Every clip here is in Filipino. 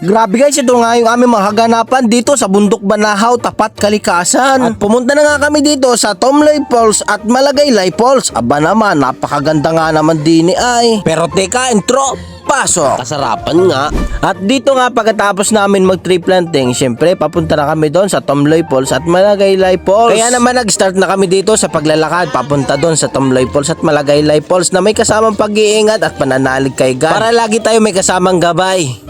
Grabe guys, ito nga yung aming mga haganapan dito sa Bundok Banahaw, Tapat Kalikasan. At pumunta na nga kami dito sa Tomloy Falls at Malagaylay Falls. Aba naman, napakaganda nga naman din ay. Pero teka, intro, pasok. Kasarapan nga. At dito nga pagkatapos namin mag-tree planting, syempre papunta na kami doon sa Tomloy Falls at Malagaylay Falls. Kaya naman nag-start na kami dito sa paglalakad papunta doon sa Tomloy Falls at Malagaylay Falls na may kasamang pag-iingat at pananalig kay God. Para lagi tayo may kasamang gabay.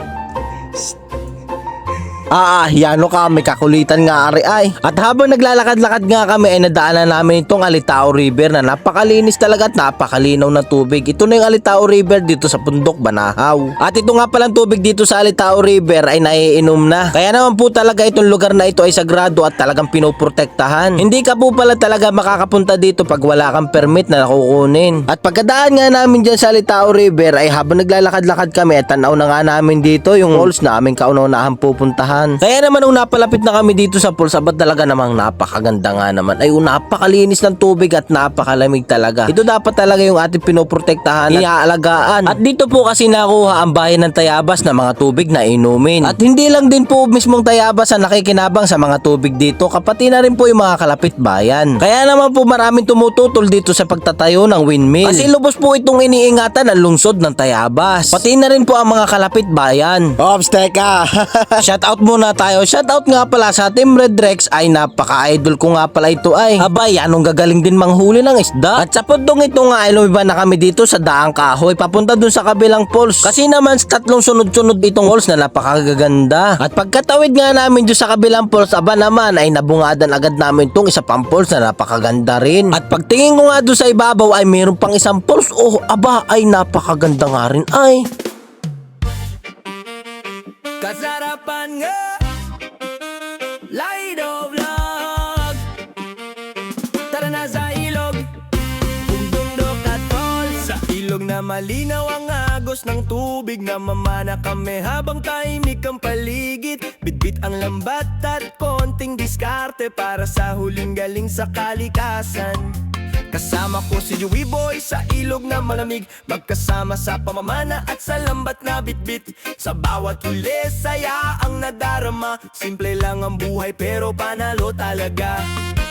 Yano ka, may kakulitan nga ari ay. At habang naglalakad-lakad nga kami ay nadaanan namin itong Alitao River na napakalinis talaga at napakalinaw na tubig. Ito na yung Alitao River dito sa Bundok Banahaw. At ito nga palang tubig dito sa Alitao River ay naiinom na. Kaya naman po talaga itong lugar na ito ay sagrado at talagang pinoprotektahan. Hindi ka po pala talaga makakapunta dito pag wala kang permit na nakukunin. At pagkadaan nga namin dyan sa Alitao River ay habang naglalakad-lakad kami at tanaw na nga namin dito yung falls na aming kauna-unahan pupuntahan. Kaya naman nung napalapit na kami dito sa falls, abad talaga namang napakaganda nga naman. Ay napakalinis ng tubig at napakalamig talaga. Ito dapat talaga yung ating pinoprotektahan at iaalagaan. At dito po kasi nakuha ang bayan ng Tayabas na mga tubig na inumin. At hindi lang din po mismong Tayabas ang nakikinabang sa mga tubig dito, kapati na rin po yung mga kalapit bayan. Kaya naman po maraming tumututol dito sa pagtatayo ng windmill. Kasi lubos po itong iniingatan ang lungsod ng Tayabas. Pati na rin po ang mga kalapit bayan. Ops, teka. Shout out muna tayo. Shoutout nga pala sa Team Red Rex ay napaka-idol ko nga pala ito ay. Abay, anong gagaling din manghuli ng isda. At sa pundong ito nga ay lumiba na kami dito sa Daang Kahoy papunta dun sa kabilang falls. Kasi naman sa tatlong sunod-sunod itong falls na napakagaganda. At pagkatawid nga namin dun sa kabilang falls, aba naman ay nabungadan agad namin itong isa pang falls na napakaganda rin. At pagtingin ko nga dun sa ibabaw ay mayroon pang isang falls. Oh, aba ay napakaganda nga rin ay. Kasarapan nga Lido Vlog. Tara na sa ilog, bundok at falls. Sa ilog na malinaw ang agos ng tubig, na mamana kami habang tahimik ang paligid. Bitbit ang lambat at konting diskarte para sa huling galing sa kalikasan. Kasama ko si Joey Boy sa ilog na malamig, magkasama sa pamamana at sa lambat na bitbit. Sa bawat huli saya ang nadarama, simple lang ang buhay pero panalo talaga.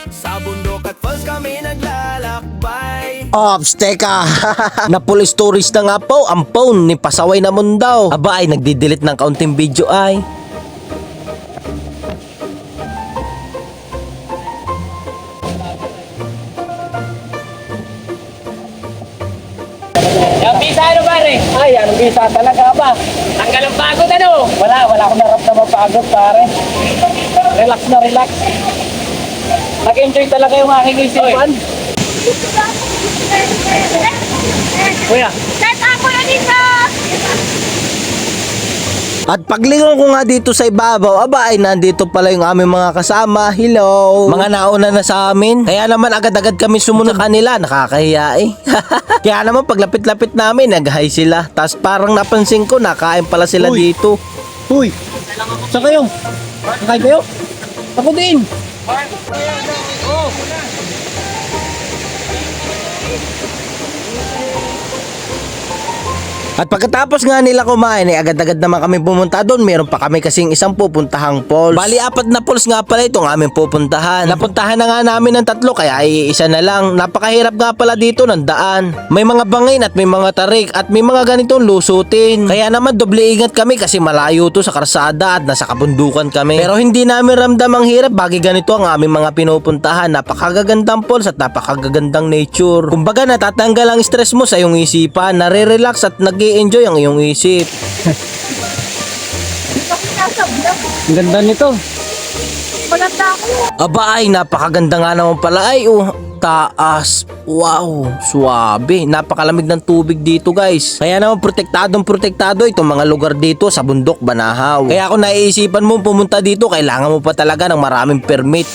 Sa bundok at falls kami naglalakbay. Ops, teka. Napulis tourist na nga po ang phone ni Pasaway na Mundaw. Aba ay nagdidelete ng kaunting video ay. Yung visa ano pare? Ay, anong visa talaga ba? Tanggal ang pagod ano? Wala akong naramdaman pagod pare. Relax na relax. Nag-enjoy talaga yung aking isipan. Kuya. Set up ko yun dito! At paglingon ko nga dito sa ibabaw, aba ay nandito pala yung aming mga kasama. Hello! Mga nauna na sa amin. Kaya naman agad-agad kami sumunod sa kanila. Nakakahiya eh. Kaya naman paglapit-lapit namin, nag-hi sila. Tapos parang napansin ko, nakain pala sila dito. Uy! Saan kayo? Kakain kayo? Ako din! At pagkatapos nga nila kumain, ay agad-agad naman kami pumunta doon. Meron pa kami kasing isang pupuntahang falls. Bali, 4 na falls nga pala itong aming pupuntahan. Napuntahan na nga namin ng 3, kaya ay isa na lang. Napakahirap nga pala dito ng daan. May mga bangin at may mga tarik at may mga ganitong lusutin. Kaya naman doble ingat kami kasi malayo to sa karsada at nasa kabundukan kami. Pero hindi namin ramdam ang hirap bagay ganito ang aming mga pinupuntahan. Napakagagandang falls at napakagagandang nature. Kumbaga natatanggal ang stress mo sa iyong isipan, nare-relax at nag-i-enjoy ang iyong isip. Ang ganda nito. Maganda ako. Aba ay napakaganda nga naman pala ay taas. Wow, suwabe. Napakalamig ng tubig dito guys. Kaya naman protektado itong mga lugar dito sa Bundok Banahaw. Kaya kung naiisipan mo pumunta dito, kailangan mo pa talaga ng maraming permit.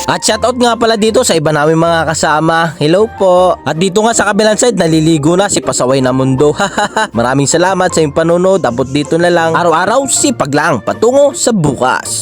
At shoutout nga pala dito sa iba namin mga kasama. Hello po. At dito nga sa kabilang side, naliligo na si Pasaway na Mundo. Maraming salamat sa iyong panonood. Abot dito na lang. Araw-araw sipag lang patungo sa bukas.